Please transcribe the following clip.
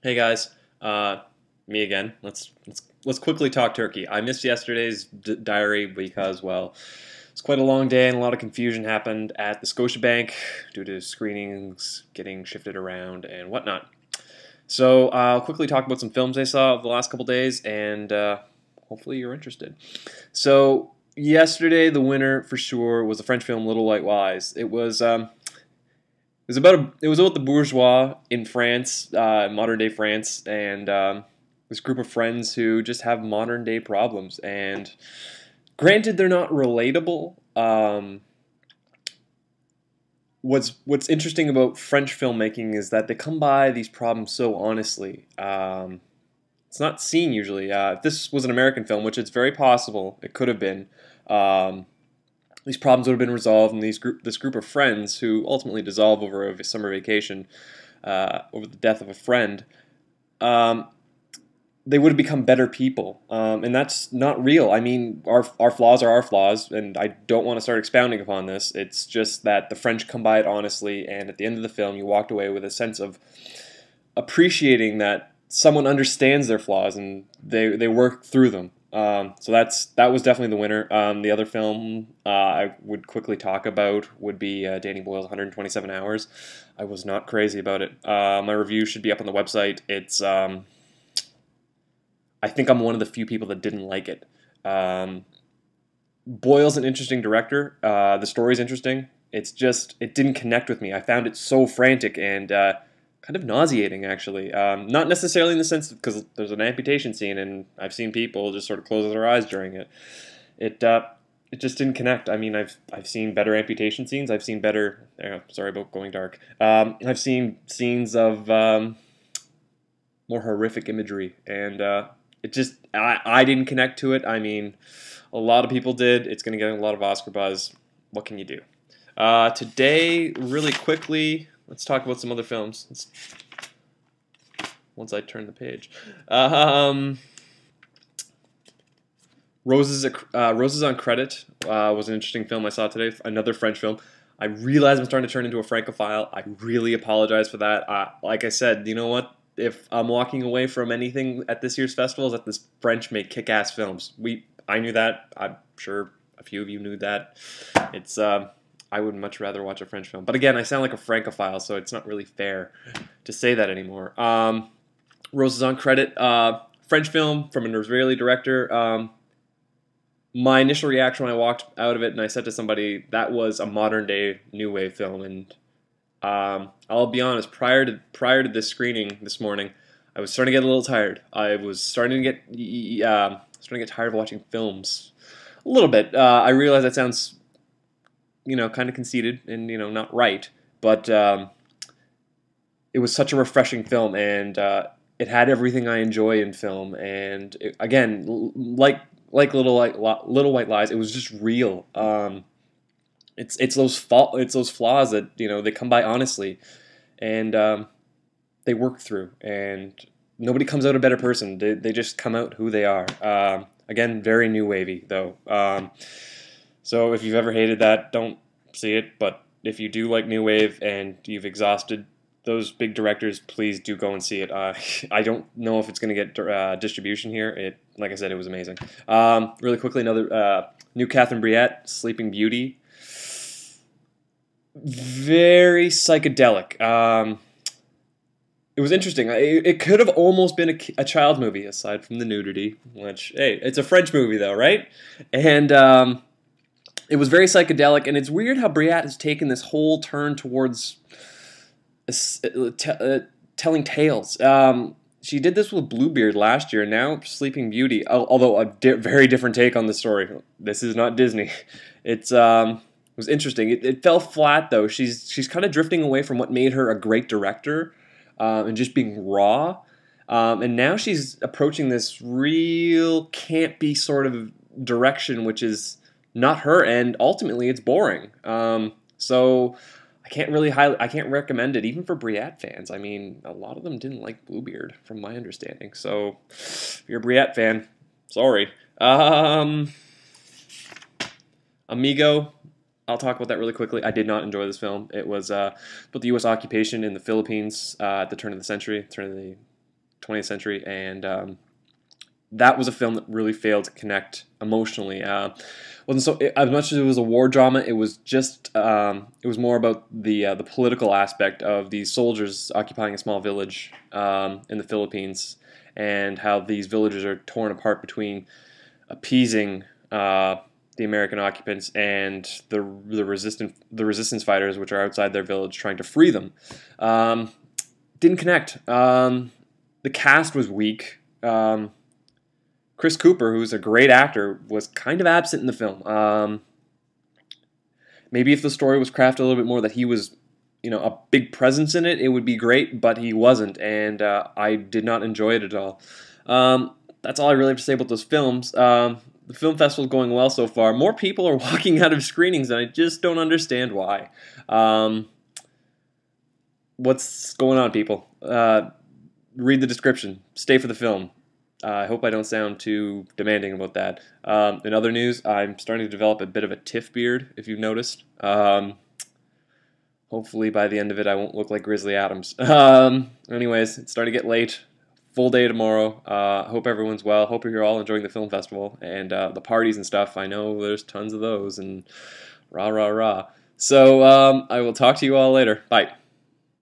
Hey guys, me again. Let's quickly talk Turkey. I missed yesterday's diary because it's quite a long day and a lot of confusion happened at the Scotiabank due to screenings getting shifted around and whatnot. So I'll quickly talk about some films I saw of the last couple days, and hopefully you're interested. So yesterday, the winner for sure was the French film Little White Lies. It was about the bourgeois in France, modern day France, and this group of friends who just have modern day problems. And granted, they're not relatable. What's interesting about French filmmaking is that they come by these problems so honestly. It's not seen usually. If this was an American film, which it's very possible, it could have been. These problems would have been resolved, and this group of friends who ultimately dissolve over a summer vacation, over the death of a friend, they would have become better people, and that's not real. I mean, our flaws are our flaws, and I don't want to start expounding upon this. It's just that the French come by it honestly, and at the end of the film, you walked away with a sense of appreciating that someone understands their flaws and they work through them. So that was definitely the winner. The other film I would quickly talk about would be Danny Boyle's 127 Hours. I was not crazy about it. My review should be up on the website. I think I'm one of the few people that didn't like it. Boyle's an interesting director. The story's interesting. It didn't connect with me. I found it so frantic and kind of nauseating, actually. Not necessarily in the sense because there's an amputation scene, and I've seen people just sort of close their eyes during it. It just didn't connect. I mean, I've seen better amputation scenes. I've seen better. Sorry about going dark. I've seen scenes of more horrific imagery, and I didn't connect to it. I mean, a lot of people did. It's going to get a lot of Oscar buzz. What can you do? Today, really quickly, let's talk about some other films. Once I turn the page. Roses on Credit was an interesting film I saw today. Another French film. I realize I'm starting to turn into a Francophile. I really apologize for that. Like I said, you know what? If I'm walking away from anything at this year's festival, is that this French make kick-ass films. I knew that. I'm sure a few of you knew that. I would much rather watch a French film. But again, I sound like a Francophile, so it's not really fair to say that anymore. Roses on Credit, French film from an Israeli director. My initial reaction when I walked out of it and I said to somebody, that was a modern-day New Wave film. And I'll be honest, prior to this screening this morning, I was starting to get a little tired. I was starting to get tired of watching films. A little bit. I realize that sounds kind of conceited and, not right. But it was such a refreshing film, and it had everything I enjoy in film. And again, like Little White Lies, it was just real. It's those flaws that they come by honestly, and they work through. And nobody comes out a better person. They just come out who they are. Again, very new wavy though. So if you've ever hated that, don't see it. But if you do like new wave and you've exhausted those big directors, please do go and see it. I don't know if it's going to get distribution here. Like I said, it was amazing. Really quickly, another new Catherine Breillat, Sleeping Beauty. Very psychedelic. It was interesting. It could have almost been a child movie, aside from the nudity. Which, hey, it's a French movie though, right? And it was very psychedelic, and it's weird how Breillat has taken this whole turn towards telling tales. She did this with Bluebeard last year, and now Sleeping Beauty, although a very different take on the story. This is not Disney. It was interesting. It fell flat, though. She's kind of drifting away from what made her a great director, and just being raw. And now she's approaching this real campy sort of direction, which is not her, and ultimately it's boring. So I can't recommend it, even for Breillat fans. I mean, a lot of them didn't like Bluebeard, from my understanding. So, if you're a Breillat fan, sorry. Amigo, I'll talk about that really quickly. I did not enjoy this film. It was about the U.S. occupation in the Philippines at the turn of the century, turn of the 20th century, and that was a film that really failed to connect emotionally. Wasn't so as much as it was a war drama. It was just it was more about the political aspect of these soldiers occupying a small village in the Philippines, and how these villages are torn apart between appeasing the American occupants and the resistance fighters, which are outside their village, trying to free them. Didn't connect. The cast was weak. Chris Cooper, who's a great actor, was kind of absent in the film. Maybe if the story was crafted a little bit more, that he was, a big presence in it, it would be great. But he wasn't, and I did not enjoy it at all. That's all I really have to say about those films. The film festival is going well so far. More people are walking out of screenings, and I just don't understand why. What's going on, people? Read the description. Stay for the film. I hope I don't sound too demanding about that. In other news, I'm starting to develop a bit of a TIFF beard, if you've noticed. Hopefully by the end of it, I won't look like Grizzly Adams. Anyways, it's starting to get late. Full day tomorrow. Hope everyone's well. Hope you're all enjoying the film festival and the parties and stuff. I know there's tons of those, and rah, rah, rah. So I will talk to you all later. Bye.